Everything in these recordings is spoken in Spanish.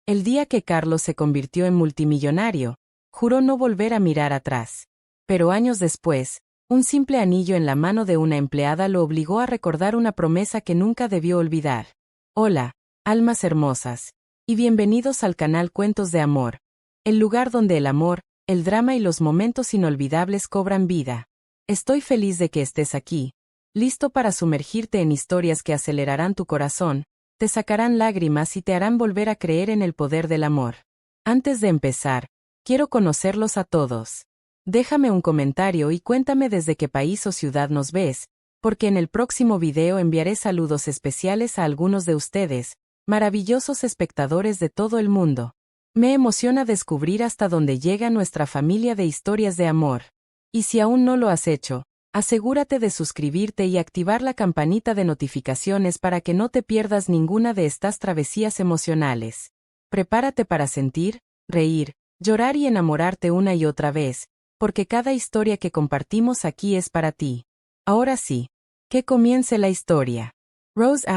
El día que Carlos se convirtió en multimillonario, juró no volver a mirar atrás. Pero años después, un simple anillo en la mano de una empleada lo obligó a recordar una promesa que nunca debió olvidar. Hola, almas hermosas, y bienvenidos al canal Cuentos de Amor, el lugar donde el amor, el drama y los momentos inolvidables cobran vida. Estoy feliz de que estés aquí, listo para sumergirte en historias que acelerarán tu corazón, te sacarán lágrimas y te harán volver a creer en el poder del amor. Antes de empezar, quiero conocerlos a todos. Déjame un comentario y cuéntame desde qué país o ciudad nos ves, porque en el próximo video enviaré saludos especiales a algunos de ustedes, maravillosos espectadores de todo el mundo. Me emociona descubrir hasta dónde llega nuestra familia de historias de amor. Y si aún no lo has hecho, asegúrate de suscribirte y activar la campanita de notificaciones para que no te pierdas ninguna de estas travesías emocionales. Prepárate para sentir, reír, llorar y enamorarte una y otra vez, porque cada historia que compartimos aquí es para ti. Ahora sí, que comience la historia. Rose ****.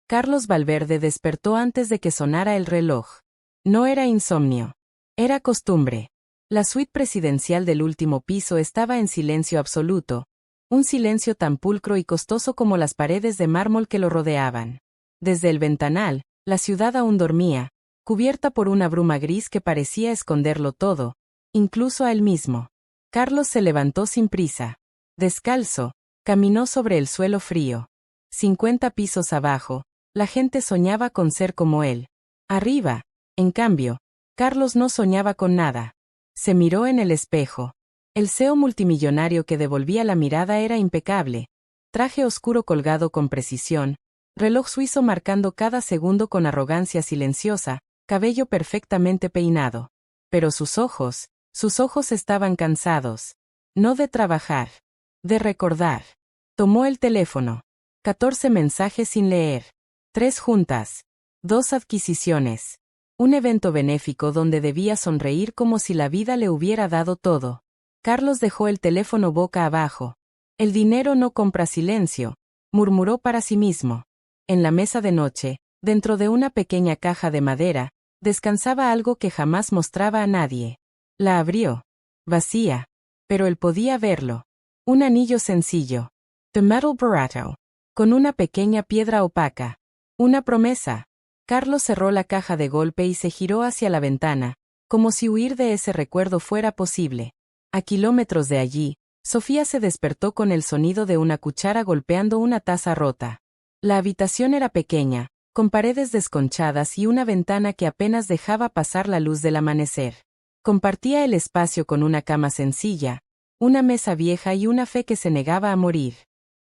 Carlos Valverde despertó antes de que sonara el reloj. No era insomnio. Era costumbre. La suite presidencial del último piso estaba en silencio absoluto, un silencio tan pulcro y costoso como las paredes de mármol que lo rodeaban. Desde el ventanal, la ciudad aún dormía, cubierta por una bruma gris que parecía esconderlo todo, incluso a él mismo. Carlos se levantó sin prisa. Descalzo, caminó sobre el suelo frío. 50 pisos abajo, la gente soñaba con ser como él. Arriba, en cambio, Carlos no soñaba con nada. Se miró en el espejo. El CEO multimillonario que devolvía la mirada era impecable. Traje oscuro colgado con precisión, reloj suizo marcando cada segundo con arrogancia silenciosa, cabello perfectamente peinado. Pero sus ojos estaban cansados. No de trabajar, de recordar. Tomó el teléfono. 14 mensajes sin leer. 3 juntas. 2 adquisiciones. Un evento benéfico donde debía sonreír como si la vida le hubiera dado todo. Carlos dejó el teléfono boca abajo. El dinero no compra silencio, murmuró para sí mismo. En la mesa de noche, dentro de una pequeña caja de madera, descansaba algo que jamás mostraba a nadie. La abrió. Vacía. Pero él podía verlo. Un anillo sencillo. The Metal Barato. Con una pequeña piedra opaca. Una promesa. Carlos cerró la caja de golpe y se giró hacia la ventana, como si huir de ese recuerdo fuera posible. A kilómetros de allí, Sofía se despertó con el sonido de una cuchara golpeando una taza rota. La habitación era pequeña, con paredes desconchadas y una ventana que apenas dejaba pasar la luz del amanecer. Compartía el espacio con una cama sencilla, una mesa vieja y una fe que se negaba a morir.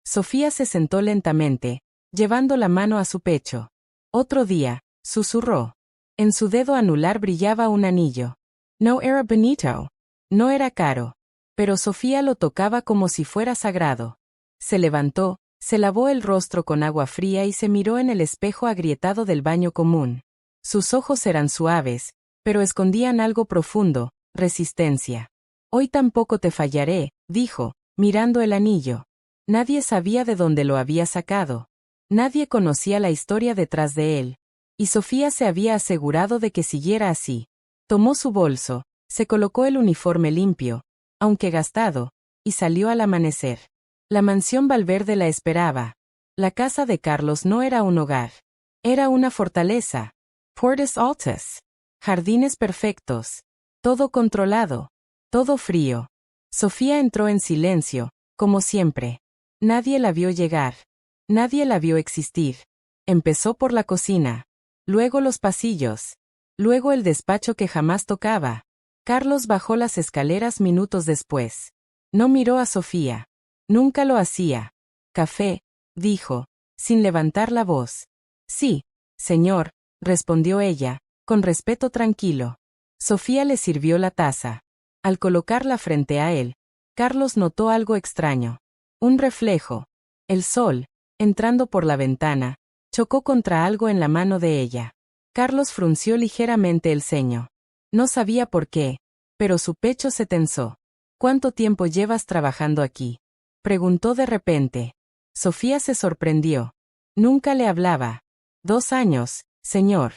Sofía se sentó lentamente, llevando la mano a su pecho. Otro día, susurró. En su dedo anular brillaba un anillo. No era bonito. No era caro. Pero Sofía lo tocaba como si fuera sagrado. Se levantó, se lavó el rostro con agua fría y se miró en el espejo agrietado del baño común. Sus ojos eran suaves, pero escondían algo profundo, resistencia. Hoy tampoco te fallaré, dijo, mirando el anillo. Nadie sabía de dónde lo había sacado. Nadie conocía la historia detrás de él. Y Sofía se había asegurado de que siguiera así. Tomó su bolso, se colocó el uniforme limpio, aunque gastado, y salió al amanecer. La mansión Valverde la esperaba. La casa de Carlos no era un hogar. Era una fortaleza. Puertas altas. Jardines perfectos. Todo controlado. Todo frío. Sofía entró en silencio, como siempre. Nadie la vio llegar. Nadie la vio existir. Empezó por la cocina. Luego los pasillos. Luego el despacho que jamás tocaba. Carlos bajó las escaleras minutos después. No miró a Sofía. Nunca lo hacía. Café, dijo, sin levantar la voz. Sí, señor, respondió ella, con respeto tranquilo. Sofía le sirvió la taza. Al colocarla frente a él, Carlos notó algo extraño. Un reflejo. El sol, entrando por la ventana, chocó contra algo en la mano de ella. Carlos frunció ligeramente el ceño. No sabía por qué, pero su pecho se tensó. ¿Cuánto tiempo llevas trabajando aquí?, preguntó de repente. Sofía se sorprendió. Nunca le hablaba. 2 años, señor.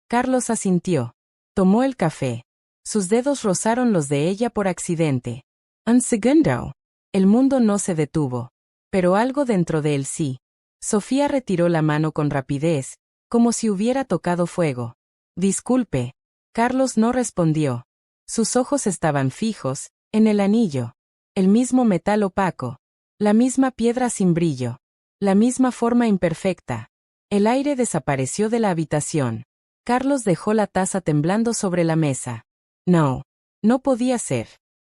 Carlos asintió. Tomó el café. Sus dedos rozaron los de ella por accidente. Un segundo. El mundo no se detuvo. Pero algo dentro de él sí. Sofía retiró la mano con rapidez, como si hubiera tocado fuego. Disculpe. Carlos no respondió. Sus ojos estaban fijos, en el anillo. El mismo metal opaco. La misma piedra sin brillo. La misma forma imperfecta. El aire desapareció de la habitación. Carlos dejó la taza temblando sobre la mesa. No. No podía ser.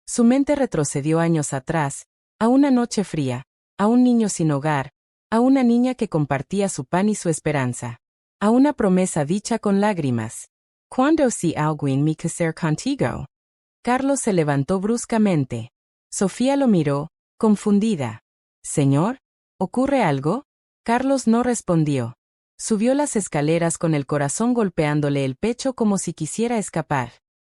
Su mente retrocedió años atrás, a una noche fría, a un niño sin hogar, a una niña que compartía su pan y su esperanza. A una promesa dicha con lágrimas. ¿Cuándo si alguien me casar contigo? Carlos se levantó bruscamente. Sofía lo miró, confundida. ¿Señor? ¿Ocurre algo? Carlos no respondió. Subió las escaleras con el corazón golpeándole el pecho como si quisiera escapar.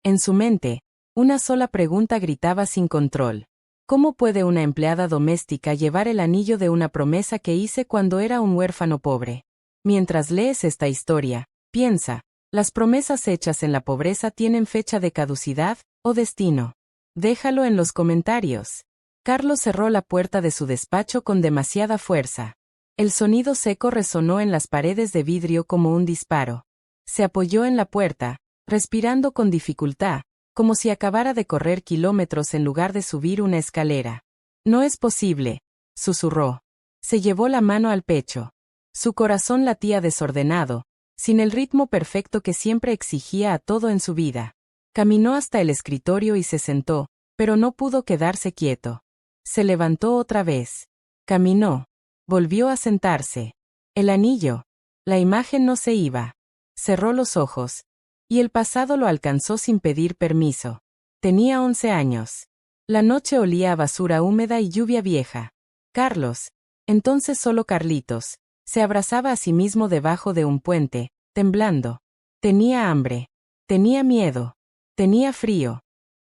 En su mente, una sola pregunta gritaba sin control. ¿Cómo puede una empleada doméstica llevar el anillo de una promesa que hice cuando era un huérfano pobre? Mientras lees esta historia, piensa, ¿las promesas hechas en la pobreza tienen fecha de caducidad o destino? Déjalo en los comentarios. Carlos cerró la puerta de su despacho con demasiada fuerza. El sonido seco resonó en las paredes de vidrio como un disparo. Se apoyó en la puerta, respirando con dificultad, como si acabara de correr kilómetros en lugar de subir una escalera. No es posible, susurró. Se llevó la mano al pecho. Su corazón latía desordenado, sin el ritmo perfecto que siempre exigía a todo en su vida. Caminó hasta el escritorio y se sentó, pero no pudo quedarse quieto. Se levantó otra vez. Caminó. Volvió a sentarse. El anillo. La imagen no se iba. Cerró los ojos. Y el pasado lo alcanzó sin pedir permiso. Tenía 11 años. La noche olía a basura húmeda y lluvia vieja. Carlos, entonces solo Carlitos, se abrazaba a sí mismo debajo de un puente, temblando. Tenía hambre. Tenía miedo. Tenía frío.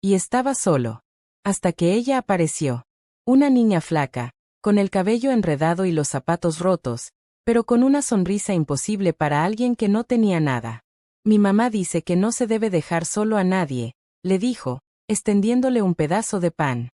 Y estaba solo. Hasta que ella apareció. Una niña flaca, con el cabello enredado y los zapatos rotos, pero con una sonrisa imposible para alguien que no tenía nada. Mi mamá dice que no se debe dejar solo a nadie, le dijo, extendiéndole un pedazo de pan.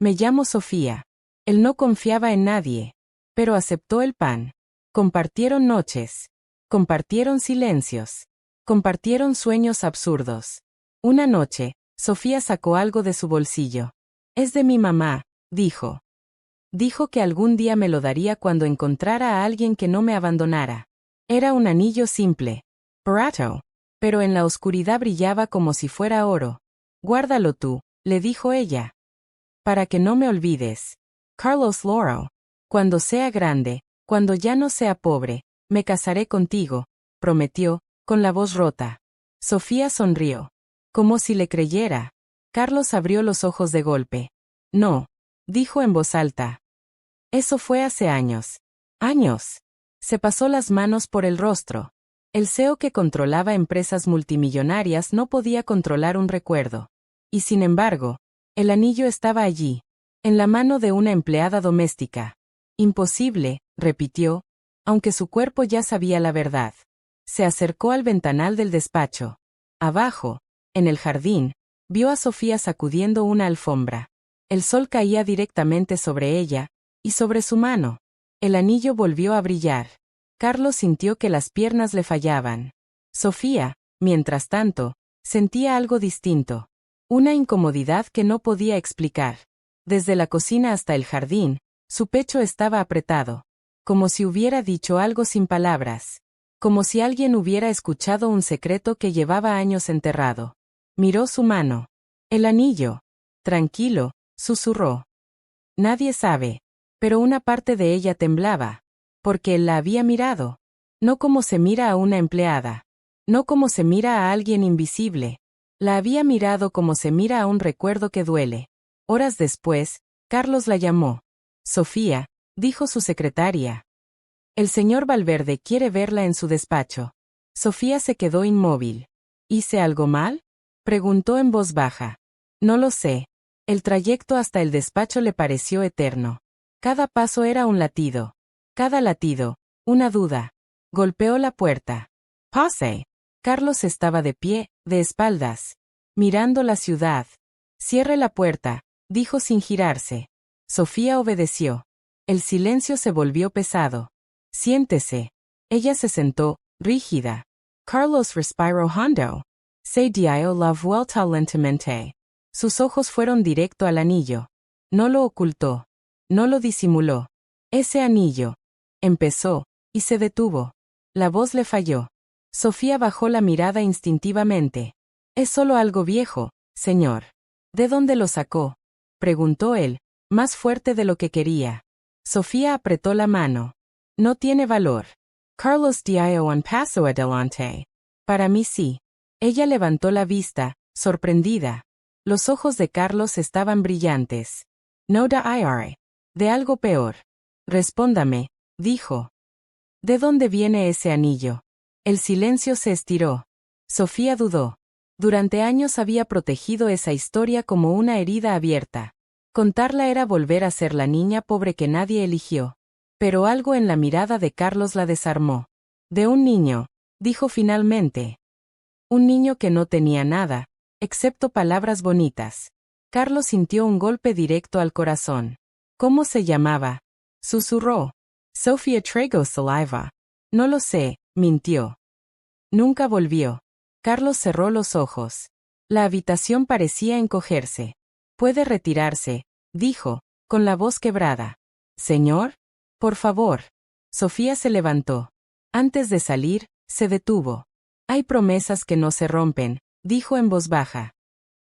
Me llamo Sofía. Él no confiaba en nadie, pero aceptó el pan. Compartieron noches. Compartieron silencios. Compartieron sueños absurdos. Una noche, Sofía sacó algo de su bolsillo. Es de mi mamá, dijo. Dijo que algún día me lo daría cuando encontrara a alguien que no me abandonara. Era un anillo simple. Barato. Pero en la oscuridad brillaba como si fuera oro. Guárdalo tú, le dijo ella. Para que no me olvides. Carlos Loro. Cuando sea grande, cuando ya no sea pobre, me casaré contigo, prometió, con la voz rota. Sofía sonrió. Como si le creyera. Carlos abrió los ojos de golpe. No, dijo en voz alta. Eso fue hace años. Años. Se pasó las manos por el rostro. El CEO que controlaba empresas multimillonarias no podía controlar un recuerdo. Y sin embargo, el anillo estaba allí, en la mano de una empleada doméstica. Imposible, repitió, aunque su cuerpo ya sabía la verdad. Se acercó al ventanal del despacho. Abajo, en el jardín, vio a Sofía sacudiendo una alfombra. El sol caía directamente sobre ella, y sobre su mano. El anillo volvió a brillar. Carlos sintió que las piernas le fallaban. Sofía, mientras tanto, sentía algo distinto. Una incomodidad que no podía explicar. Desde la cocina hasta el jardín, su pecho estaba apretado. Como si hubiera dicho algo sin palabras. Como si alguien hubiera escuchado un secreto que llevaba años enterrado. Miró su mano. El anillo. Tranquilo, susurró. Nadie sabe. Pero una parte de ella temblaba. Porque él la había mirado. No como se mira a una empleada. No como se mira a alguien invisible. La había mirado como se mira a un recuerdo que duele. Horas después, Carlos la llamó. Sofía, dijo su secretaria. El señor Valverde quiere verla en su despacho. Sofía se quedó inmóvil. ¿Hice algo mal? Preguntó en voz baja. No lo sé. El trayecto hasta el despacho le pareció eterno. Cada paso era un latido. Cada latido, una duda. Golpeó la puerta. Pase. Carlos estaba de pie, de espaldas, mirando la ciudad. «Cierre la puerta», dijo sin girarse. Sofía obedeció. El silencio se volvió pesado. «Siéntese». Ella se sentó, rígida. Carlos respiró hondo. Se dio la vuelta lentamente. Sus ojos fueron directo al anillo. No lo ocultó. No lo disimuló. «Ese anillo». Empezó, y se detuvo. La voz le falló. Sofía bajó la mirada instintivamente. «Es solo algo viejo, señor». «¿De dónde lo sacó?», preguntó él, más fuerte de lo que quería. Sofía apretó la mano. «No tiene valor». Carlos dio un paso adelante. «Para mí sí». Ella levantó la vista, sorprendida. Los ojos de Carlos estaban brillantes. «No de ir. De algo peor». «Respóndame», dijo. «¿De dónde viene ese anillo?». El silencio se estiró. Sofía dudó. Durante años había protegido esa historia como una herida abierta. Contarla era volver a ser la niña pobre que nadie eligió. Pero algo en la mirada de Carlos la desarmó. «De un niño», dijo finalmente. «Un niño que no tenía nada, excepto palabras bonitas». Carlos sintió un golpe directo al corazón. «¿Cómo se llamaba?», susurró. «Sofía Trego Saliva». «No lo sé», mintió. Nunca volvió. Carlos cerró los ojos. La habitación parecía encogerse. «Puede retirarse», dijo, con la voz quebrada. «Señor, por favor». Sofía se levantó. Antes de salir, se detuvo. «Hay promesas que no se rompen», dijo en voz baja.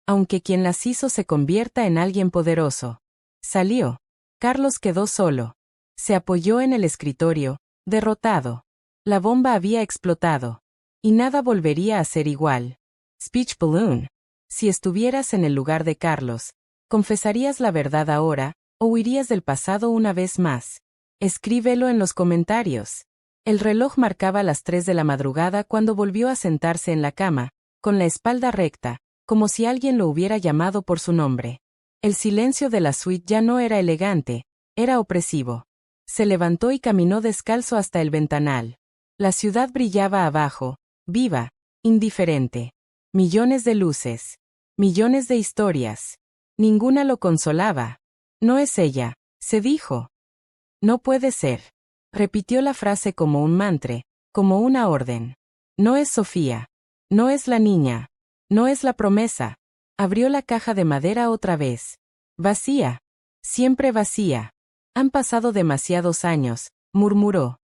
«Aunque quien las hizo se convierta en alguien poderoso». Salió. Carlos quedó solo. Se apoyó en el escritorio, derrotado. La bomba había explotado. Y nada volvería a ser igual. Speech balloon. Si estuvieras en el lugar de Carlos, ¿confesarías la verdad ahora, o huirías del pasado una vez más? Escríbelo en los comentarios. El reloj marcaba las 3 de la madrugada cuando volvió a sentarse en la cama, con la espalda recta, como si alguien lo hubiera llamado por su nombre. El silencio de la suite ya no era elegante, era opresivo. Se levantó y caminó descalzo hasta el ventanal. La ciudad brillaba abajo, viva, indiferente. Millones de luces. Millones de historias. Ninguna lo consolaba. «No es ella», se dijo. «No puede ser». Repitió la frase como un mantra, como una orden. «No es Sofía. No es la niña. No es la promesa». Abrió la caja de madera otra vez. Vacía. Siempre vacía. «Han pasado demasiados años», murmuró.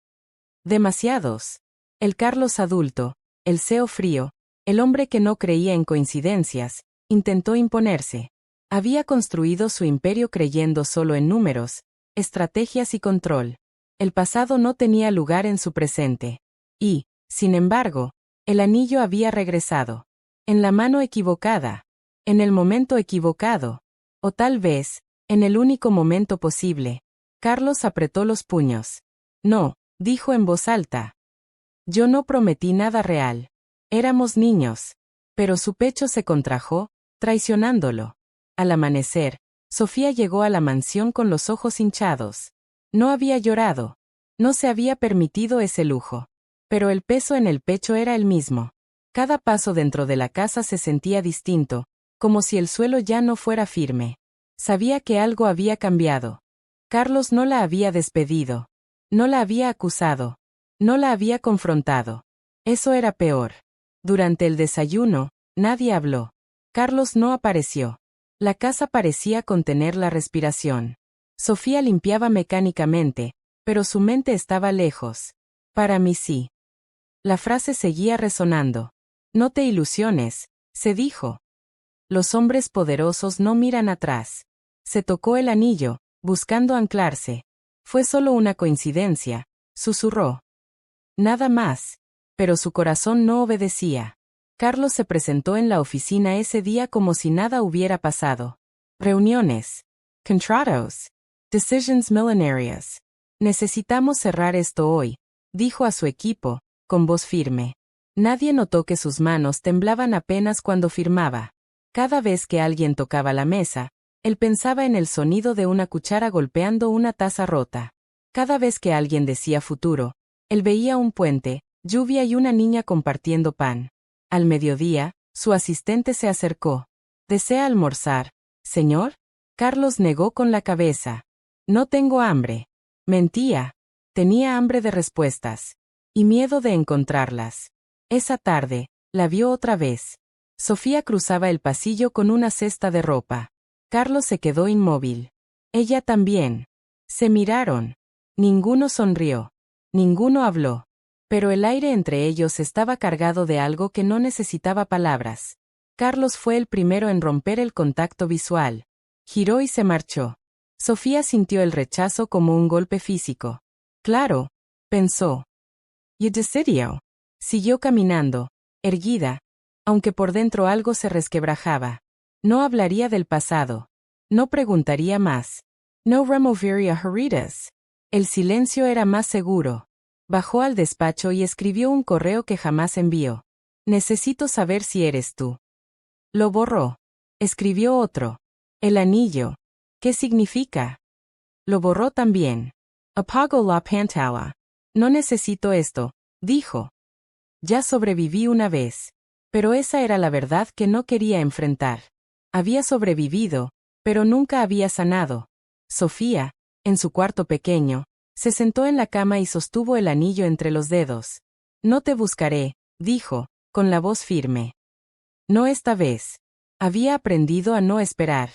Demasiados. El Carlos adulto, el CEO frío, el hombre que no creía en coincidencias, intentó imponerse. Había construido su imperio creyendo solo en números, estrategias y control. El pasado no tenía lugar en su presente. Y, sin embargo, el anillo había regresado. En la mano equivocada. En el momento equivocado. O tal vez, en el único momento posible. Carlos apretó los puños. «No», dijo en voz alta. «Yo no prometí nada real. Éramos niños». Pero su pecho se contrajo, traicionándolo. Al amanecer, Sofía llegó a la mansión con los ojos hinchados. No había llorado. No se había permitido ese lujo. Pero el peso en el pecho era el mismo. Cada paso dentro de la casa se sentía distinto, como si el suelo ya no fuera firme. Sabía que algo había cambiado. Carlos no la había despedido. No la había acusado. No la había confrontado. Eso era peor. Durante el desayuno, nadie habló. Carlos no apareció. La casa parecía contener la respiración. Sofía limpiaba mecánicamente, pero su mente estaba lejos. «Para mí sí». La frase seguía resonando. «No te ilusiones», se dijo. «Los hombres poderosos no miran atrás». Se tocó el anillo, buscando anclarse. «Fue solo una coincidencia», susurró. Nada más. Pero su corazón no obedecía. Carlos se presentó en la oficina ese día como si nada hubiera pasado. Reuniones. Contratos. Decisions millonarias. «Necesitamos cerrar esto hoy», dijo a su equipo, con voz firme. Nadie notó que sus manos temblaban apenas cuando firmaba. Cada vez que alguien tocaba la mesa, él pensaba en el sonido de una cuchara golpeando una taza rota. Cada vez que alguien decía futuro, él veía un puente, lluvia y una niña compartiendo pan. Al mediodía, su asistente se acercó. ¿Desea almorzar, señor? Carlos negó con la cabeza. No tengo hambre. Mentía. Tenía hambre de respuestas. Y miedo de encontrarlas. Esa tarde, la vio otra vez. Sofía cruzaba el pasillo con una cesta de ropa. Carlos se quedó inmóvil. Ella también. Se miraron. Ninguno sonrió. Ninguno habló. Pero el aire entre ellos estaba cargado de algo que no necesitaba palabras. Carlos fue el primero en romper el contacto visual. Giró y se marchó. Sofía sintió el rechazo como un golpe físico. Claro, pensó. You decidió. Siguió caminando, erguida, aunque por dentro algo se resquebrajaba. No hablaría del pasado. No preguntaría más. No removería heridas. El silencio era más seguro. Bajó al despacho y escribió un correo que jamás envió. Necesito saber si eres tú. Lo borró. Escribió otro. El anillo. ¿Qué significa? Lo borró también. Apagó la pantalla. No necesito esto, dijo. Ya sobreviví una vez. Pero esa era la verdad que no quería enfrentar. Había sobrevivido, pero nunca había sanado. Sofía, en su cuarto pequeño, se sentó en la cama y sostuvo el anillo entre los dedos. No te buscaré, dijo, con la voz firme. No esta vez. Había aprendido a no esperar.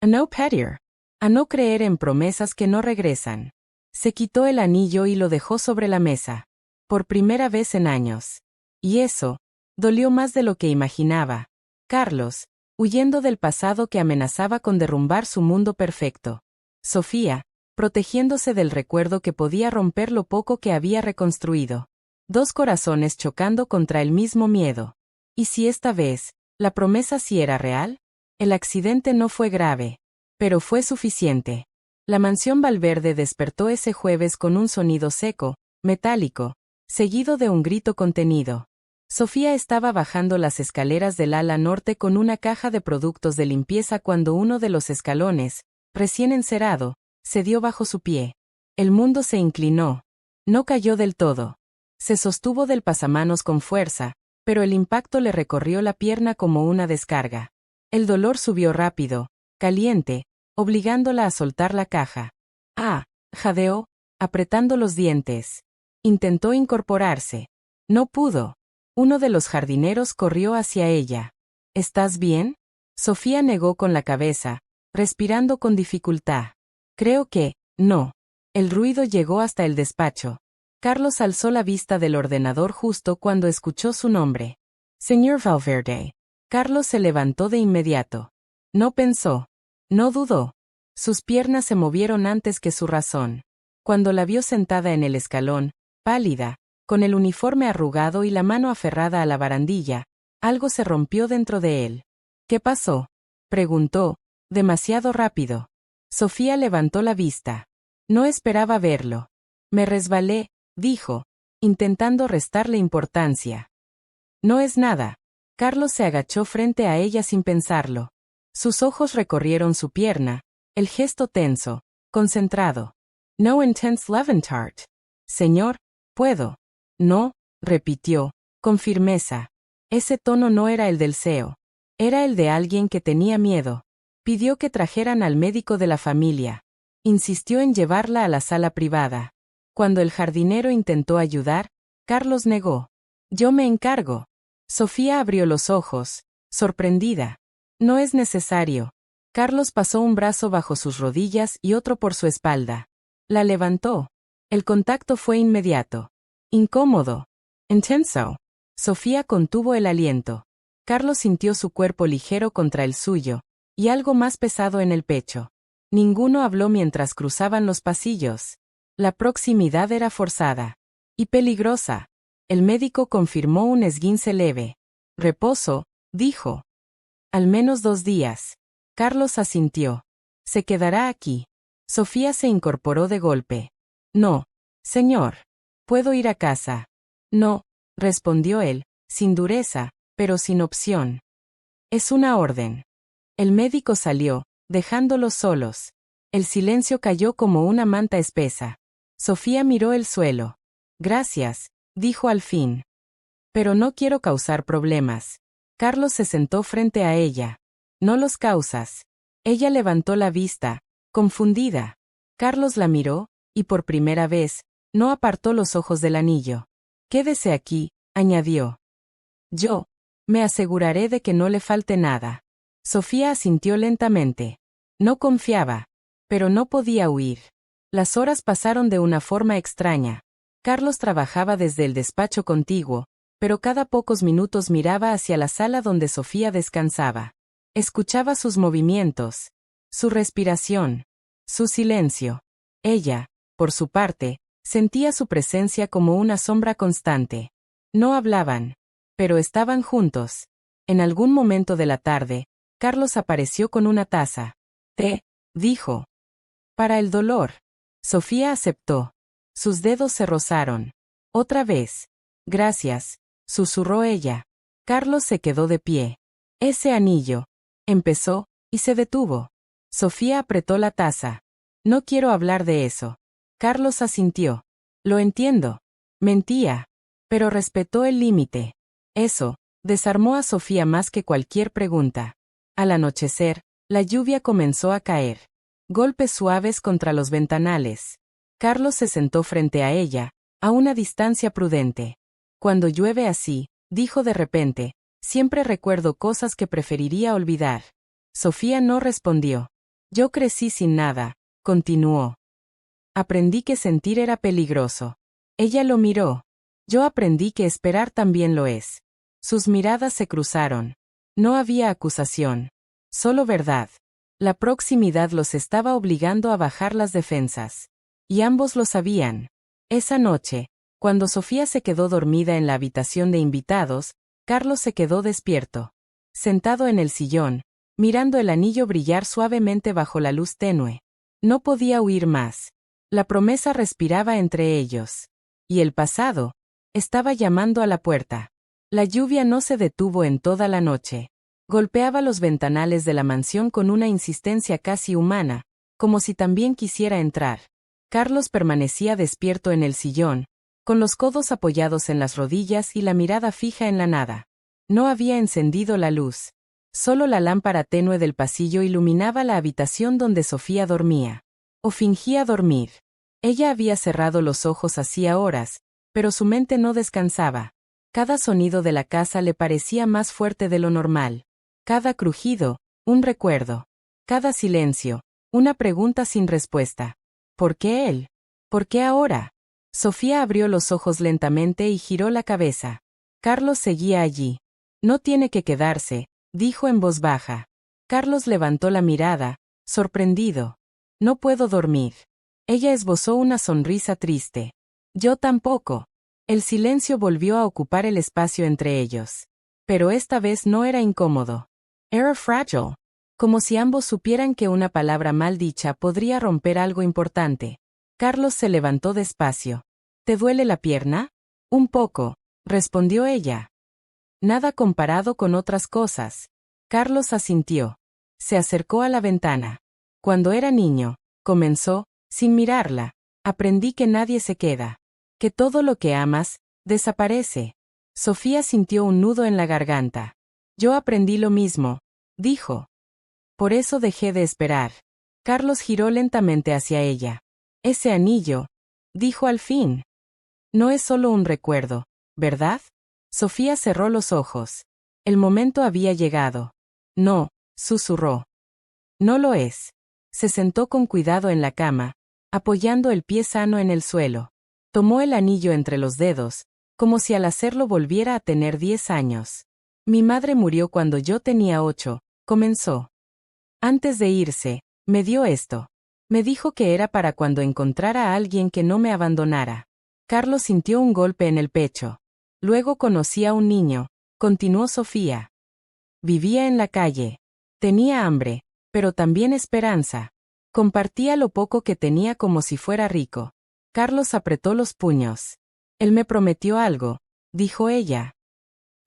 A no pedir. A no creer en promesas que no regresan. Se quitó el anillo y lo dejó sobre la mesa. Por primera vez en años. Y eso, dolió más de lo que imaginaba. Carlos, huyendo del pasado que amenazaba con derrumbar su mundo perfecto. Sofía, protegiéndose del recuerdo que podía romper lo poco que había reconstruido. Dos corazones chocando contra el mismo miedo. ¿Y si esta vez, la promesa sí era real? El accidente no fue grave. Pero fue suficiente. La mansión Valverde despertó ese jueves con un sonido seco, metálico, seguido de un grito contenido. Sofía estaba bajando las escaleras del ala norte con una caja de productos de limpieza cuando uno de los escalones, recién encerado, cedió bajo su pie. El mundo se inclinó. No cayó del todo. Se sostuvo del pasamanos con fuerza, pero el impacto le recorrió la pierna como una descarga. El dolor subió rápido, caliente, obligándola a soltar la caja. Ah, jadeó, apretando los dientes. Intentó incorporarse. No pudo. Uno de los jardineros corrió hacia ella. ¿Estás bien? Sofía negó con la cabeza, respirando con dificultad. Creo que, no. El ruido llegó hasta el despacho. Carlos alzó la vista del ordenador justo cuando escuchó su nombre. Señor Valverde. Carlos se levantó de inmediato. No pensó. No dudó. Sus piernas se movieron antes que su razón. Cuando la vio sentada en el escalón, pálida, con el uniforme arrugado y la mano aferrada a la barandilla, algo se rompió dentro de él. ¿Qué pasó? Preguntó, demasiado rápido. Sofía levantó la vista. No esperaba verlo. Me resbalé, dijo, intentando restarle importancia. No es nada. Carlos se agachó frente a ella sin pensarlo. Sus ojos recorrieron su pierna, el gesto tenso, concentrado. No intense Levantart. Señor, puedo. No, repitió, con firmeza. Ese tono no era el del CEO. Era el de alguien que tenía miedo. Pidió que trajeran al médico de la familia. Insistió en llevarla a la sala privada. Cuando el jardinero intentó ayudar, Carlos negó. Yo me encargo. Sofía abrió los ojos, sorprendida. No es necesario. Carlos pasó un brazo bajo sus rodillas y otro por su espalda. La levantó. El contacto fue inmediato. Incómodo. Intenso. Sofía contuvo el aliento. Carlos sintió su cuerpo ligero contra el suyo, y algo más pesado en el pecho. Ninguno habló mientras cruzaban los pasillos. La proximidad era forzada. Y peligrosa. El médico confirmó un esguince leve. Reposo, dijo. Al menos 2 días. Carlos asintió. Se quedará aquí. Sofía se incorporó de golpe. No, señor. ¿Puedo ir a casa? No, respondió él, sin dureza, pero sin opción. Es una orden. El médico salió, dejándolos solos. El silencio cayó como una manta espesa. Sofía miró el suelo. Gracias, dijo al fin. Pero no quiero causar problemas. Carlos se sentó frente a ella. No los causas. Ella levantó la vista, confundida. Carlos la miró, y por primera vez, no apartó los ojos del anillo. Quédese aquí, añadió. Yo me aseguraré de que no le falte nada. Sofía asintió lentamente. No confiaba, pero no podía huir. Las horas pasaron de una forma extraña. Carlos trabajaba desde el despacho contiguo, pero cada pocos minutos miraba hacia la sala donde Sofía descansaba. Escuchaba sus movimientos, su respiración, su silencio. Ella, por su parte, sentía su presencia como una sombra constante. No hablaban, pero estaban juntos. En algún momento de la tarde, Carlos apareció con una taza. «Té», dijo. «Para el dolor». Sofía aceptó. Sus dedos se rozaron. «Otra vez». «Gracias», susurró ella. Carlos se quedó de pie. «Ese anillo». Empezó, y se detuvo. Sofía apretó la taza. «No quiero hablar de eso». Carlos asintió. «Lo entiendo». Mentía. Pero respetó el límite. Eso desarmó a Sofía más que cualquier pregunta. Al anochecer, la lluvia comenzó a caer. Golpes suaves contra los ventanales. Carlos se sentó frente a ella, a una distancia prudente. «Cuando llueve así», dijo de repente, «siempre recuerdo cosas que preferiría olvidar». Sofía no respondió. «Yo crecí sin nada», continuó. «Aprendí que sentir era peligroso». Ella lo miró. «Yo aprendí que esperar también lo es». Sus miradas se cruzaron. No había acusación. Solo verdad. La proximidad los estaba obligando a bajar las defensas. Y ambos lo sabían. Esa noche, cuando Sofía se quedó dormida en la habitación de invitados, Carlos se quedó despierto. Sentado en el sillón, mirando el anillo brillar suavemente bajo la luz tenue. No podía huir más. La promesa respiraba entre ellos. Y el pasado estaba llamando a la puerta. La lluvia no se detuvo en toda la noche. Golpeaba los ventanales de la mansión con una insistencia casi humana, como si también quisiera entrar. Carlos permanecía despierto en el sillón, con los codos apoyados en las rodillas y la mirada fija en la nada. No había encendido la luz. Solo la lámpara tenue del pasillo iluminaba la habitación donde Sofía dormía. O fingía dormir. Ella había cerrado los ojos hacía horas, pero su mente no descansaba. Cada sonido de la casa le parecía más fuerte de lo normal. Cada crujido, un recuerdo. Cada silencio, una pregunta sin respuesta. ¿Por qué él? ¿Por qué ahora? Sofía abrió los ojos lentamente y giró la cabeza. Carlos seguía allí. «No tiene que quedarse», dijo en voz baja. Carlos levantó la mirada, sorprendido. «No puedo dormir». Ella esbozó una sonrisa triste. «Yo tampoco». El silencio volvió a ocupar el espacio entre ellos. Pero esta vez no era incómodo. Era frágil. Como si ambos supieran que una palabra mal dicha podría romper algo importante. Carlos se levantó despacio. «¿Te duele la pierna?» «Un poco», respondió ella. «Nada comparado con otras cosas». Carlos asintió. Se acercó a la ventana. «Cuando era niño», comenzó, sin mirarla, «aprendí que nadie se queda. Que todo lo que amas, desaparece». Sofía sintió un nudo en la garganta. «Yo aprendí lo mismo», dijo. «Por eso dejé de esperar». Carlos giró lentamente hacia ella. «Ese anillo», dijo al fin. «No es solo un recuerdo, ¿verdad?» Sofía cerró los ojos. El momento había llegado. «No», susurró. «No lo es». Se sentó con cuidado en la cama, apoyando el pie sano en el suelo. Tomó el anillo entre los dedos, como si al hacerlo volviera a tener 10 años. «Mi madre murió cuando yo tenía 8, comenzó. Antes de irse, me dio esto. Me dijo que era para cuando encontrara a alguien que no me abandonara». Carlos sintió un golpe en el pecho. «Luego conocí a un niño», continuó Sofía. «Vivía en la calle. Tenía hambre, pero también esperanza. Compartía lo poco que tenía como si fuera rico». Carlos apretó los puños. «Él me prometió algo», dijo ella.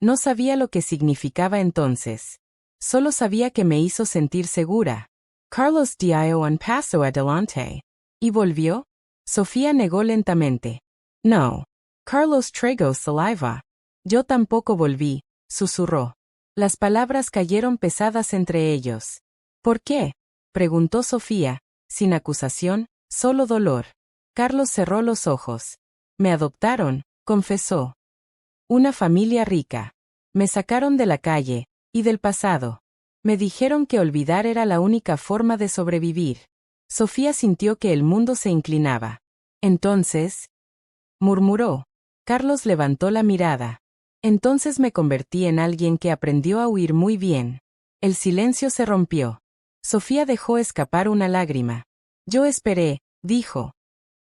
No sabía lo que significaba entonces. Solo sabía que me hizo sentir segura. «Carlos dio un paso adelante». «¿Y volvió?» Sofía negó lentamente. «No». Carlos tragó saliva. Yo tampoco volví, susurró. Las palabras cayeron pesadas entre ellos. ¿Por qué? Preguntó Sofía, sin acusación, solo dolor. Carlos cerró los ojos. Me adoptaron, confesó. Una familia rica. Me sacaron de la calle, y del pasado. Me dijeron que olvidar era la única forma de sobrevivir. Sofía sintió que el mundo se inclinaba. Entonces, murmuró. Carlos levantó la mirada. Entonces me convertí en alguien que aprendió a huir muy bien. El silencio se rompió. Sofía dejó escapar una lágrima. Yo esperé, dijo.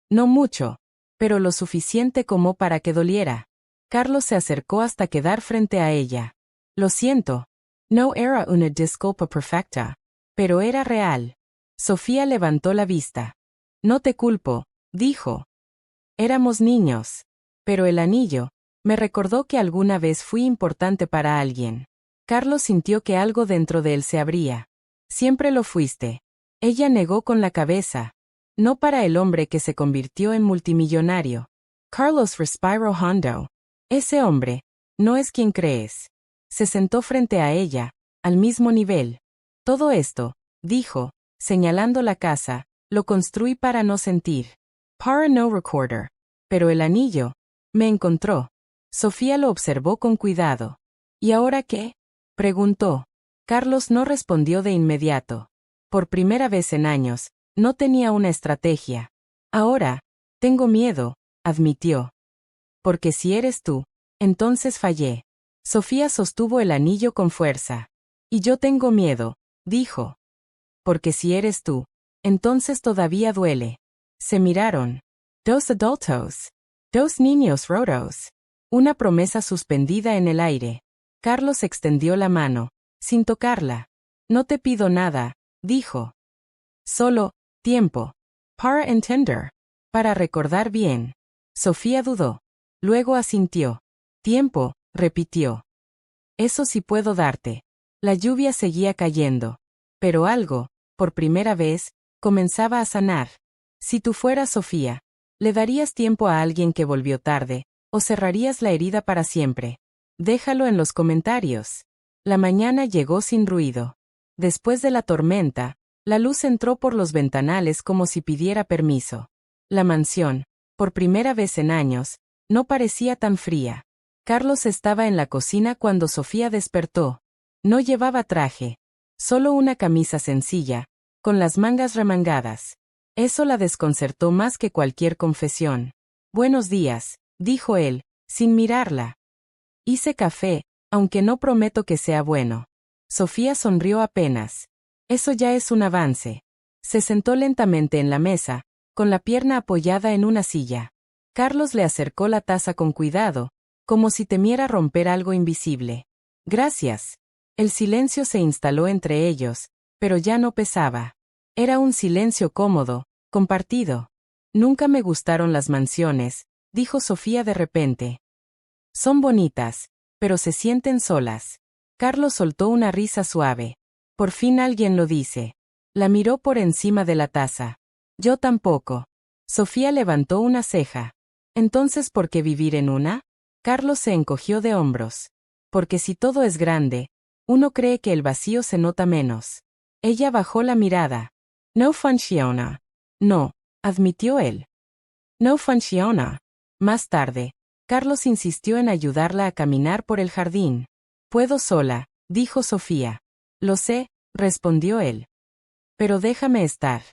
No mucho, pero lo suficiente como para que doliera. Carlos se acercó hasta quedar frente a ella. Lo siento. No era una disculpa perfecta, pero era real. Sofía levantó la vista. No te culpo, dijo. Éramos niños. Pero el anillo me recordó que alguna vez fui importante para alguien. Carlos sintió que algo dentro de él se abría. Siempre lo fuiste. Ella negó con la cabeza. No para el hombre que se convirtió en multimillonario. Carlos respiró hondo. Ese hombre no es quien crees. Se sentó frente a ella, al mismo nivel. Todo esto, dijo, señalando la casa, lo construí para no sentir. Para no recorder. Pero el anillo me encontró. Sofía lo observó con cuidado. ¿Y ahora qué? Preguntó. Carlos no respondió de inmediato. Por primera vez en años, no tenía una estrategia. Ahora, tengo miedo, admitió. Porque si eres tú, entonces fallé. Sofía sostuvo el anillo con fuerza. Y yo tengo miedo, dijo. Porque si eres tú, entonces todavía duele. Se miraron. Dos adultos. Dos niños rotos. Una promesa suspendida en el aire. Carlos extendió la mano, sin tocarla. No te pido nada, dijo. Solo, tiempo. Para entender. Para recordar bien. Sofía dudó. Luego asintió. Tiempo, repitió. Eso sí puedo darte. La lluvia seguía cayendo. Pero algo, por primera vez, comenzaba a sanar. Si tú fueras Sofía, ¿le darías tiempo a alguien que volvió tarde, o cerrarías la herida para siempre? Déjalo en los comentarios. La mañana llegó sin ruido. Después de la tormenta, la luz entró por los ventanales como si pidiera permiso. La mansión, por primera vez en años, no parecía tan fría. Carlos estaba en la cocina cuando Sofía despertó. No llevaba traje. Solo una camisa sencilla, con las mangas remangadas. Eso la desconcertó más que cualquier confesión. Buenos días, dijo él, sin mirarla. Hice café, aunque no prometo que sea bueno. Sofía sonrió apenas. Eso ya es un avance. Se sentó lentamente en la mesa, con la pierna apoyada en una silla. Carlos le acercó la taza con cuidado, como si temiera romper algo invisible. Gracias. El silencio se instaló entre ellos, pero ya no pesaba. Era un silencio cómodo, compartido. Nunca me gustaron las mansiones, dijo Sofía de repente. Son bonitas, pero se sienten solas. Carlos soltó una risa suave. Por fin alguien lo dice. La miró por encima de la taza. Yo tampoco. Sofía levantó una ceja. Entonces, ¿por qué vivir en una? Carlos se encogió de hombros. Porque si todo es grande, uno cree que el vacío se nota menos. Ella bajó la mirada. No funciona. No, admitió él. No funciona. Más tarde, Carlos insistió en ayudarla a caminar por el jardín. Puedo sola, dijo Sofía. Lo sé, respondió él. Pero déjame estar.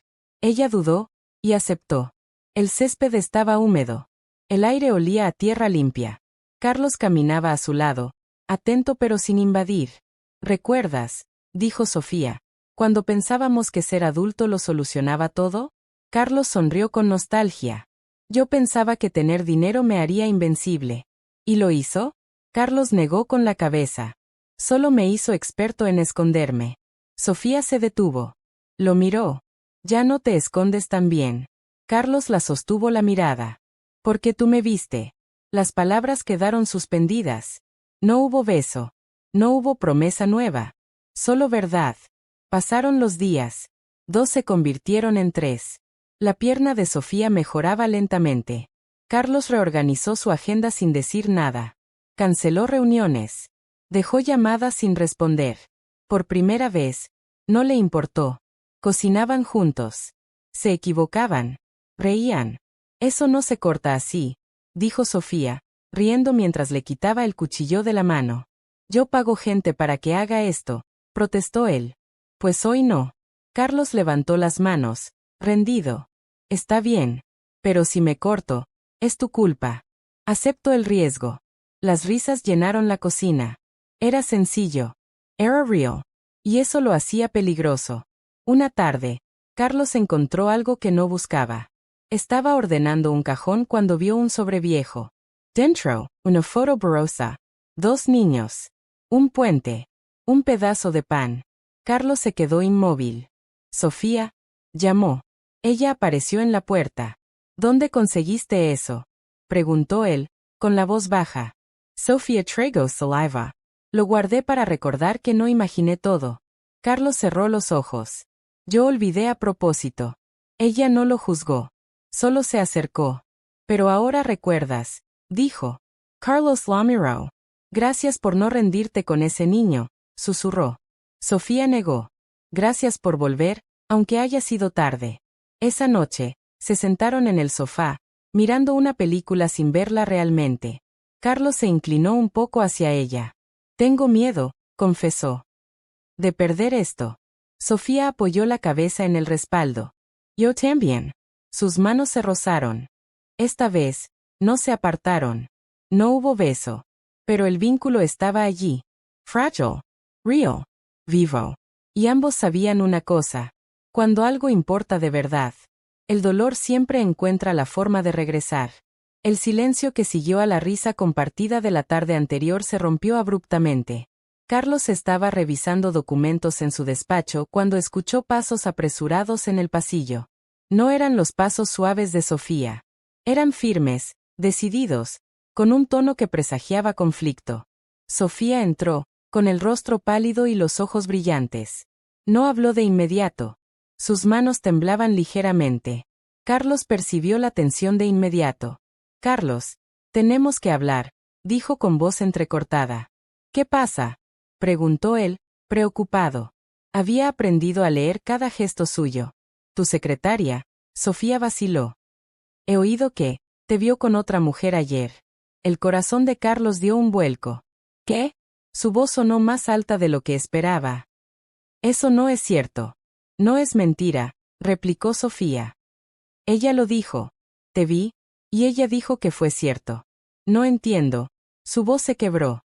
Ella dudó, y aceptó. El césped estaba húmedo. El aire olía a tierra limpia. Carlos caminaba a su lado, atento pero sin invadir. ¿Recuerdas? Dijo Sofía. Cuando pensábamos que ser adulto lo solucionaba todo. Carlos sonrió con nostalgia. Yo pensaba que tener dinero me haría invencible. ¿Y lo hizo? Carlos negó con la cabeza. Solo me hizo experto en esconderme. Sofía se detuvo. Lo miró. Ya no te escondes tan bien. Carlos la sostuvo la mirada. Porque tú me viste. Las palabras quedaron suspendidas. No hubo beso. No hubo promesa nueva. Solo verdad. Pasaron los días. 2 se convirtieron en 3. La pierna de Sofía mejoraba lentamente. Carlos reorganizó su agenda sin decir nada. Canceló reuniones. Dejó llamadas sin responder. Por primera vez, no le importó. Cocinaban juntos. Se equivocaban. Reían. Eso no se corta así, dijo Sofía, riendo mientras le quitaba el cuchillo de la mano. Yo pago gente para que haga esto, protestó él. Pues hoy no. Carlos levantó las manos, rendido. Está bien. Pero si me corto, es tu culpa. Acepto el riesgo. Las risas llenaron la cocina. Era sencillo. Era real. Y eso lo hacía peligroso. Una tarde, Carlos encontró algo que no buscaba. Estaba ordenando un cajón cuando vio un sobreviejo. Dentro, una foto borrosa. 2 niños. Un puente. Un pedazo de pan. Carlos se quedó inmóvil. Sofía, llamó. Ella apareció en la puerta. ¿Dónde conseguiste eso?, preguntó él, con la voz baja. Sofía tragó saliva. Lo guardé para recordar que no imaginé todo. Carlos cerró los ojos. Yo olvidé a propósito. Ella no lo juzgó. Solo se acercó. Pero ahora recuerdas, dijo. Carlos la miró. Gracias por no rendirte con ese niño, susurró. Sofía negó. Gracias por volver, aunque haya sido tarde. Esa noche, se sentaron en el sofá, mirando una película sin verla realmente. Carlos se inclinó un poco hacia ella. Tengo miedo, confesó. De perder esto. Sofía apoyó la cabeza en el respaldo. Yo también. Sus manos se rozaron. Esta vez, no se apartaron. No hubo beso. Pero el vínculo estaba allí. Fragile. Real. Vivo. Y ambos sabían una cosa. Cuando algo importa de verdad, el dolor siempre encuentra la forma de regresar. El silencio que siguió a la risa compartida de la tarde anterior se rompió abruptamente. Carlos estaba revisando documentos en su despacho cuando escuchó pasos apresurados en el pasillo. No eran los pasos suaves de Sofía. Eran firmes, decididos, con un tono que presagiaba conflicto. Sofía entró, con el rostro pálido y los ojos brillantes. No habló de inmediato. Sus manos temblaban ligeramente. Carlos percibió la tensión de inmediato. Carlos, tenemos que hablar, dijo con voz entrecortada. ¿Qué pasa?, preguntó él, preocupado. Había aprendido a leer cada gesto suyo. Tu secretaria, Sofía vaciló. He oído que te vio con otra mujer ayer. El corazón de Carlos dio un vuelco. ¿Qué? Su voz sonó más alta de lo que esperaba. Eso no es cierto. No es mentira, replicó Sofía. Ella lo dijo. Te vi, y ella dijo que fue cierto. No entiendo. Su voz se quebró.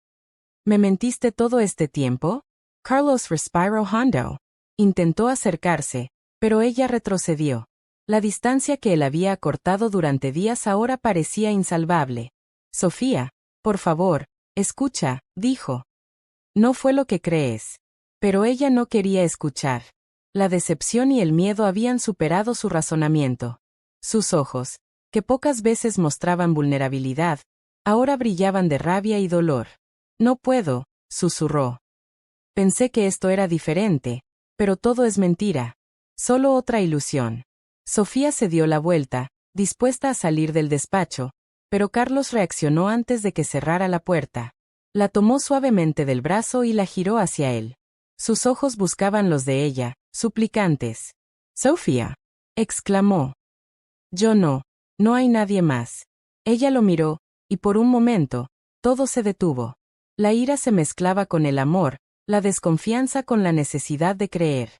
¿Me mentiste todo este tiempo? Carlos respiró hondo. Intentó acercarse, pero ella retrocedió. La distancia que él había acortado durante días ahora parecía insalvable. Sofía, por favor, escucha, dijo. No fue lo que crees. Pero ella no quería escuchar. La decepción y el miedo habían superado su razonamiento. Sus ojos, que pocas veces mostraban vulnerabilidad, ahora brillaban de rabia y dolor. No puedo, susurró. Pensé que esto era diferente, pero todo es mentira. Solo otra ilusión. Sofía se dio la vuelta, dispuesta a salir del despacho, pero Carlos reaccionó antes de que cerrara la puerta. La tomó suavemente del brazo y la giró hacia él. Sus ojos buscaban los de ella, suplicantes. Sofía, exclamó. Yo no hay nadie más. Ella lo miró, y por un momento, todo se detuvo. La ira se mezclaba con el amor, la desconfianza con la necesidad de creer.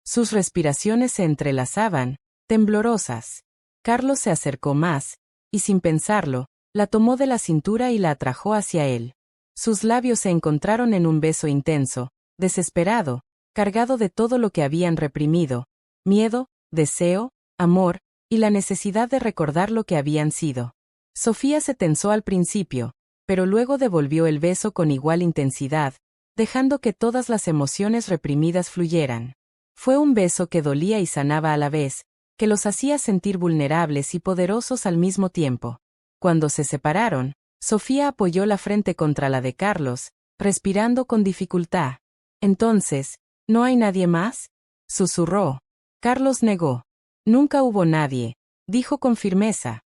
Sus respiraciones se entrelazaban, temblorosas. Carlos se acercó más, y sin pensarlo, la tomó de la cintura y la atrajo hacia él. Sus labios se encontraron en un beso intenso, desesperado, cargado de todo lo que habían reprimido, miedo, deseo, amor, y la necesidad de recordar lo que habían sido. Sofía se tensó al principio, pero luego devolvió el beso con igual intensidad, dejando que todas las emociones reprimidas fluyeran. Fue un beso que dolía y sanaba a la vez, que los hacía sentir vulnerables y poderosos al mismo tiempo. Cuando se separaron, Sofía apoyó la frente contra la de Carlos, respirando con dificultad. Entonces, ¿no hay nadie más?, susurró. Carlos negó. Nunca hubo nadie, dijo con firmeza.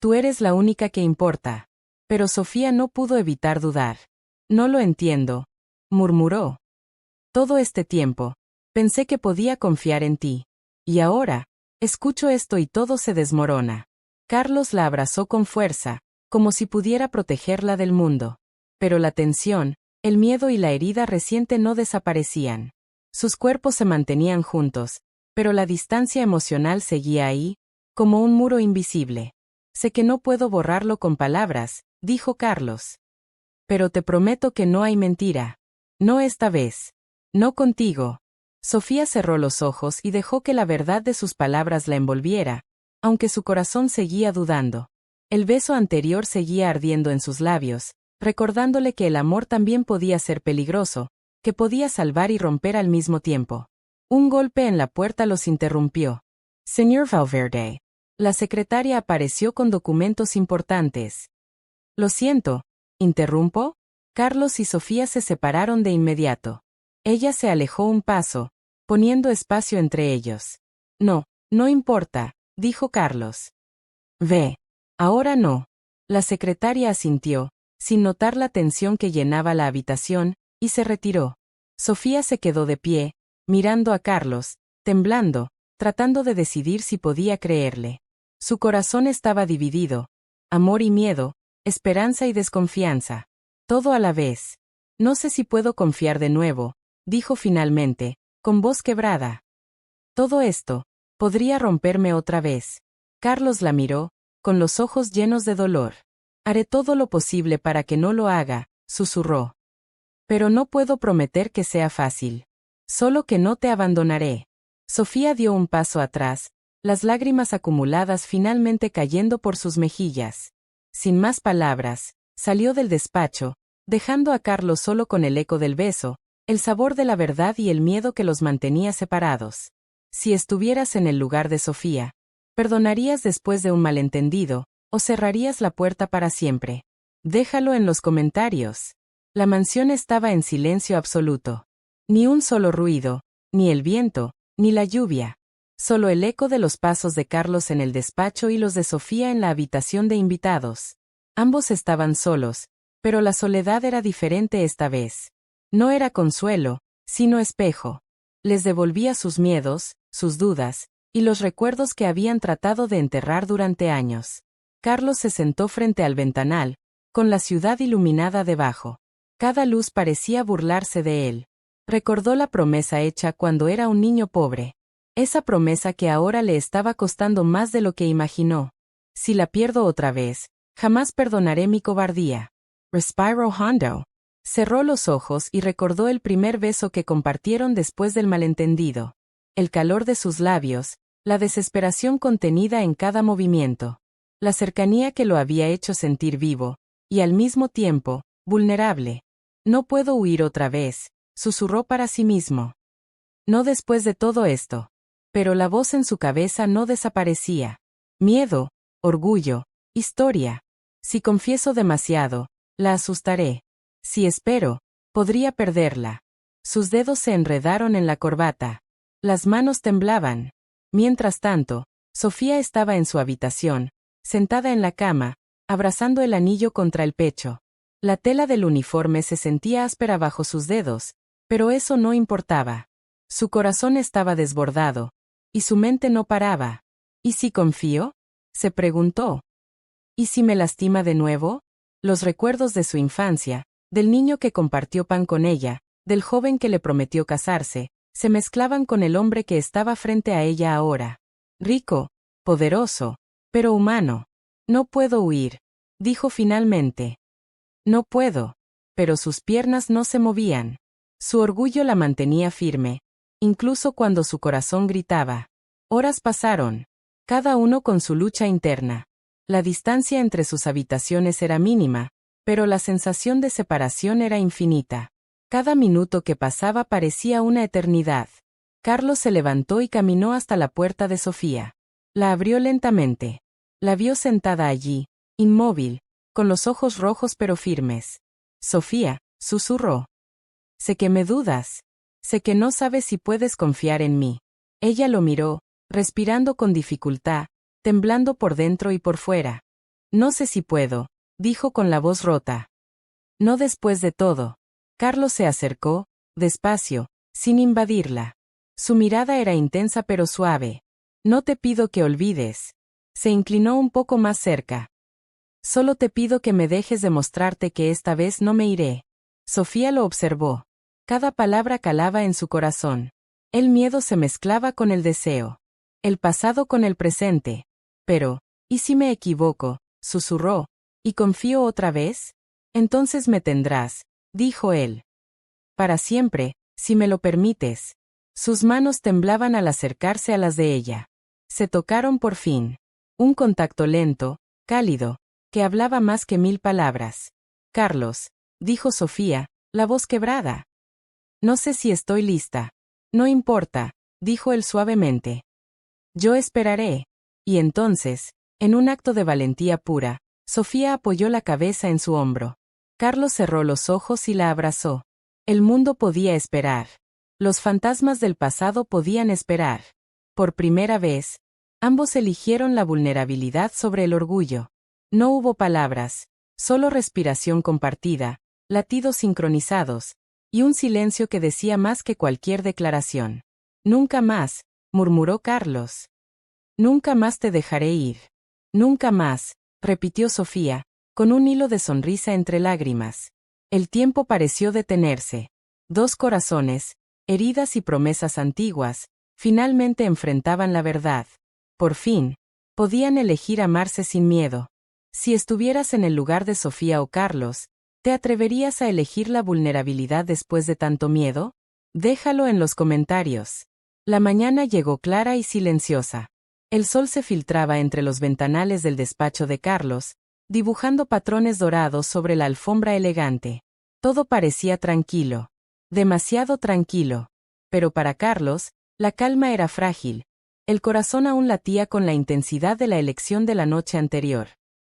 Tú eres la única que importa. Pero Sofía no pudo evitar dudar. No lo entiendo, murmuró. Todo este tiempo, pensé que podía confiar en ti. Y ahora, escucho esto y todo se desmorona. Carlos la abrazó con fuerza, como si pudiera protegerla del mundo. Pero la tensión, el miedo y la herida reciente no desaparecían. Sus cuerpos se mantenían juntos, pero la distancia emocional seguía ahí, como un muro invisible. Sé que no puedo borrarlo con palabras, dijo Carlos. Pero te prometo que no hay mentira. No esta vez. No contigo. Sofía cerró los ojos y dejó que la verdad de sus palabras la envolviera, aunque su corazón seguía dudando. El beso anterior seguía ardiendo en sus labios, recordándole que el amor también podía ser peligroso, que podía salvar y romper al mismo tiempo. Un golpe en la puerta los interrumpió. Señor Valverde. La secretaria apareció con documentos importantes. Lo siento, ¿interrumpo? Carlos y Sofía se separaron de inmediato. Ella se alejó un paso, poniendo espacio entre ellos. No, no importa, dijo Carlos. Ve. Ahora no. La secretaria asintió, sin notar la tensión que llenaba la habitación, y se retiró. Sofía se quedó de pie, mirando a Carlos, temblando, tratando de decidir si podía creerle. Su corazón estaba dividido. Amor y miedo, esperanza y desconfianza. Todo a la vez. No sé si puedo confiar de nuevo, dijo finalmente, con voz quebrada. Todo esto, podría romperme otra vez. Carlos la miró, con los ojos llenos de dolor. Haré todo lo posible para que no lo haga, susurró. Pero no puedo prometer que sea fácil. Solo que no te abandonaré. Sofía dio un paso atrás, las lágrimas acumuladas finalmente cayendo por sus mejillas. Sin más palabras, salió del despacho, dejando a Carlos solo con el eco del beso, el sabor de la verdad y el miedo que los mantenía separados. Si estuvieras en el lugar de Sofía, ¿perdonarías después de un malentendido, o cerrarías la puerta para siempre? Déjalo en los comentarios. La mansión estaba en silencio absoluto. Ni un solo ruido, ni el viento, ni la lluvia. Solo el eco de los pasos de Carlos en el despacho y los de Sofía en la habitación de invitados. Ambos estaban solos, pero la soledad era diferente esta vez. No era consuelo, sino espejo. Les devolvía sus miedos, sus dudas, y los recuerdos que habían tratado de enterrar durante años. Carlos se sentó frente al ventanal, con la ciudad iluminada debajo. Cada luz parecía burlarse de él. Recordó la promesa hecha cuando era un niño pobre. Esa promesa que ahora le estaba costando más de lo que imaginó. Si la pierdo otra vez, jamás perdonaré mi cobardía. Respiro hondo. Cerró los ojos y recordó el primer beso que compartieron después del malentendido. El calor de sus labios, la desesperación contenida en cada movimiento. La cercanía que lo había hecho sentir vivo, y al mismo tiempo, vulnerable. No puedo huir otra vez, susurró para sí mismo. No después de todo esto. Pero la voz en su cabeza no desaparecía. Miedo, orgullo, historia. Si confieso demasiado, la asustaré. Si espero, podría perderla. Sus dedos se enredaron en la corbata. Las manos temblaban. Mientras tanto, Sofía estaba en su habitación, sentada en la cama, abrazando el anillo contra el pecho. La tela del uniforme se sentía áspera bajo sus dedos, pero eso no importaba. Su corazón estaba desbordado, y su mente no paraba. ¿Y si confío? Se preguntó. ¿Y si me lastima de nuevo? Los recuerdos de su infancia, del niño que compartió pan con ella, del joven que le prometió casarse, se mezclaban con el hombre que estaba frente a ella ahora. Rico, poderoso, pero humano. No puedo huir, dijo finalmente. No puedo. Pero sus piernas no se movían. Su orgullo la mantenía firme, incluso cuando su corazón gritaba. Horas pasaron, cada uno con su lucha interna. La distancia entre sus habitaciones era mínima, pero la sensación de separación era infinita. Cada minuto que pasaba parecía una eternidad. Carlos se levantó y caminó hasta la puerta de Sofía. La abrió lentamente. La vio sentada allí, inmóvil, con los ojos rojos pero firmes. Sofía, susurró. Sé que me dudas. Sé que no sabes si puedes confiar en mí. Ella lo miró, respirando con dificultad, temblando por dentro y por fuera. No sé si puedo, dijo con la voz rota. No después de todo. Carlos se acercó, despacio, sin invadirla. Su mirada era intensa pero suave. No te pido que olvides. Se inclinó un poco más cerca. Solo te pido que me dejes demostrarte que esta vez no me iré. Sofía lo observó. Cada palabra calaba en su corazón. El miedo se mezclaba con el deseo. El pasado con el presente. Pero, ¿y si me equivoco? Susurró. ¿Y confío otra vez? Entonces me tendrás, dijo él. Para siempre, si me lo permites. Sus manos temblaban al acercarse a las de ella. Se tocaron por fin. Un contacto lento, cálido, que hablaba más que 1000 palabras. Carlos, dijo Sofía, la voz quebrada. No sé si estoy lista. No importa, dijo él suavemente. Yo esperaré. Y entonces, en un acto de valentía pura, Sofía apoyó la cabeza en su hombro. Carlos cerró los ojos y la abrazó. El mundo podía esperar. Los fantasmas del pasado podían esperar. Por primera vez, ambos eligieron la vulnerabilidad sobre el orgullo. No hubo palabras, solo respiración compartida, latidos sincronizados, y un silencio que decía más que cualquier declaración. Nunca más, murmuró Carlos. Nunca más te dejaré ir. Nunca más, repitió Sofía, con un hilo de sonrisa entre lágrimas. El tiempo pareció detenerse. Dos corazones, heridas y promesas antiguas, finalmente enfrentaban la verdad. Por fin, podían elegir amarse sin miedo. Si estuvieras en el lugar de Sofía o Carlos, ¿te atreverías a elegir la vulnerabilidad después de tanto miedo? Déjalo en los comentarios. La mañana llegó clara y silenciosa. El sol se filtraba entre los ventanales del despacho de Carlos, dibujando patrones dorados sobre la alfombra elegante. Todo parecía tranquilo. Demasiado tranquilo. Pero para Carlos, la calma era frágil. El corazón aún latía con la intensidad de la elección de la noche anterior.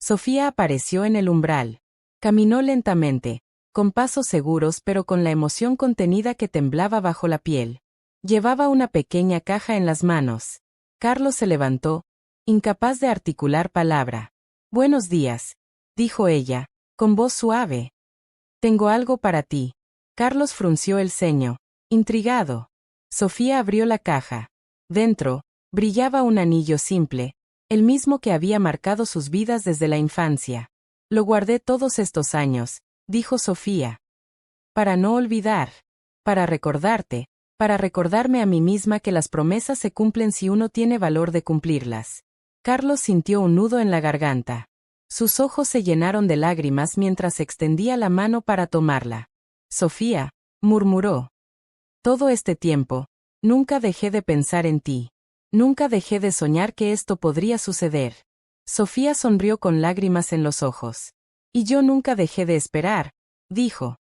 Sofía apareció en el umbral. Caminó lentamente, con pasos seguros pero con la emoción contenida que temblaba bajo la piel. Llevaba una pequeña caja en las manos. Carlos se levantó, incapaz de articular palabra. Buenos días, dijo ella, con voz suave. Tengo algo para ti. Carlos frunció el ceño, intrigado. Sofía abrió la caja. Dentro, brillaba un anillo simple, el mismo que había marcado sus vidas desde la infancia. Lo guardé todos estos años, dijo Sofía. Para no olvidar. Para recordarte. Para recordarme a mí misma que las promesas se cumplen si uno tiene valor de cumplirlas. Carlos sintió un nudo en la garganta. Sus ojos se llenaron de lágrimas mientras extendía la mano para tomarla. Sofía, murmuró. Todo este tiempo, nunca dejé de pensar en ti. Nunca dejé de soñar que esto podría suceder. Sofía sonrió con lágrimas en los ojos. Y yo nunca dejé de esperar, dijo.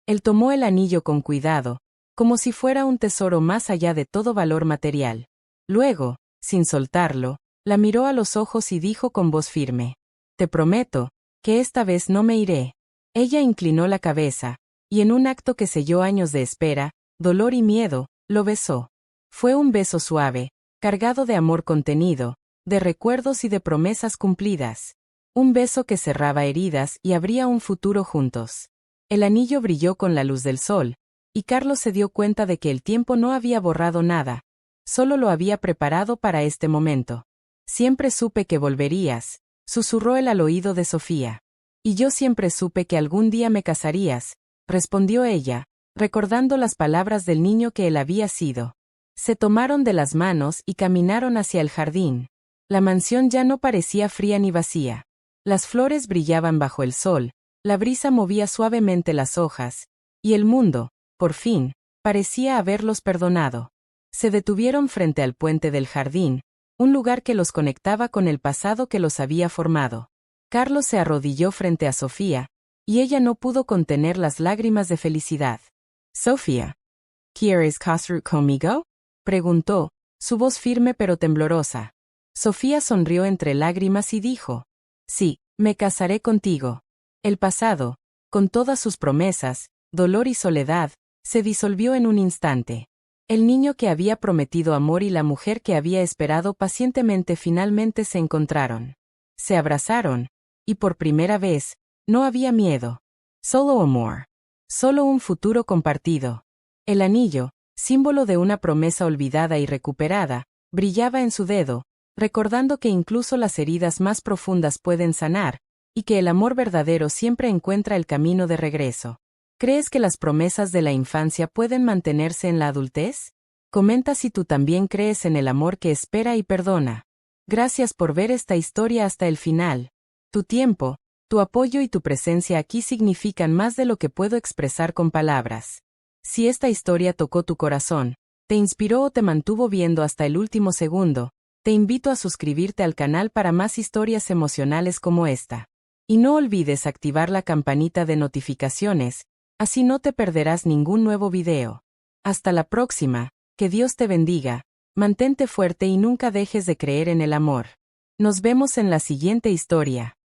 Él tomó el anillo con cuidado, como si fuera un tesoro más allá de todo valor material. Luego, sin soltarlo, la miró a los ojos y dijo con voz firme. Te prometo, que esta vez no me iré. Ella inclinó la cabeza, y en un acto que selló años de espera, dolor y miedo, lo besó. Fue un beso suave, cargado de amor contenido, de recuerdos y de promesas cumplidas. Un beso que cerraba heridas y abría un futuro juntos. El anillo brilló con la luz del sol, y Carlos se dio cuenta de que el tiempo no había borrado nada, solo lo había preparado para este momento. Siempre supe que volverías, susurró él al oído de Sofía. Y yo siempre supe que algún día me casarías, respondió ella, recordando las palabras del niño que él había sido. Se tomaron de las manos y caminaron hacia el jardín. La mansión ya no parecía fría ni vacía. Las flores brillaban bajo el sol, la brisa movía suavemente las hojas, y el mundo, por fin, parecía haberlos perdonado. Se detuvieron frente al puente del jardín, un lugar que los conectaba con el pasado que los había formado. Carlos se arrodilló frente a Sofía, y ella no pudo contener las lágrimas de felicidad. Sofía, ¿quieres casar conmigo?, preguntó, su voz firme pero temblorosa. Sofía sonrió entre lágrimas y dijo, sí, me casaré contigo. El pasado, con todas sus promesas, dolor y soledad, se disolvió en un instante. El niño que había prometido amor y la mujer que había esperado pacientemente finalmente se encontraron. Se abrazaron, Y por primera vez, no había miedo. Solo amor. Solo un futuro compartido. El anillo, símbolo de una promesa olvidada y recuperada, brillaba en su dedo, recordando que incluso las heridas más profundas pueden sanar, y que el amor verdadero siempre encuentra el camino de regreso. ¿Crees que las promesas de la infancia pueden mantenerse en la adultez? Comenta si tú también crees en el amor que espera y perdona. Gracias por ver esta historia hasta el final. Tu tiempo, tu apoyo y tu presencia aquí significan más de lo que puedo expresar con palabras. Si esta historia tocó tu corazón, te inspiró o te mantuvo viendo hasta el último segundo, te invito a suscribirte al canal para más historias emocionales como esta. Y no olvides activar la campanita de notificaciones, así no te perderás ningún nuevo video. Hasta la próxima, que Dios te bendiga, mantente fuerte y nunca dejes de creer en el amor. Nos vemos en la siguiente historia.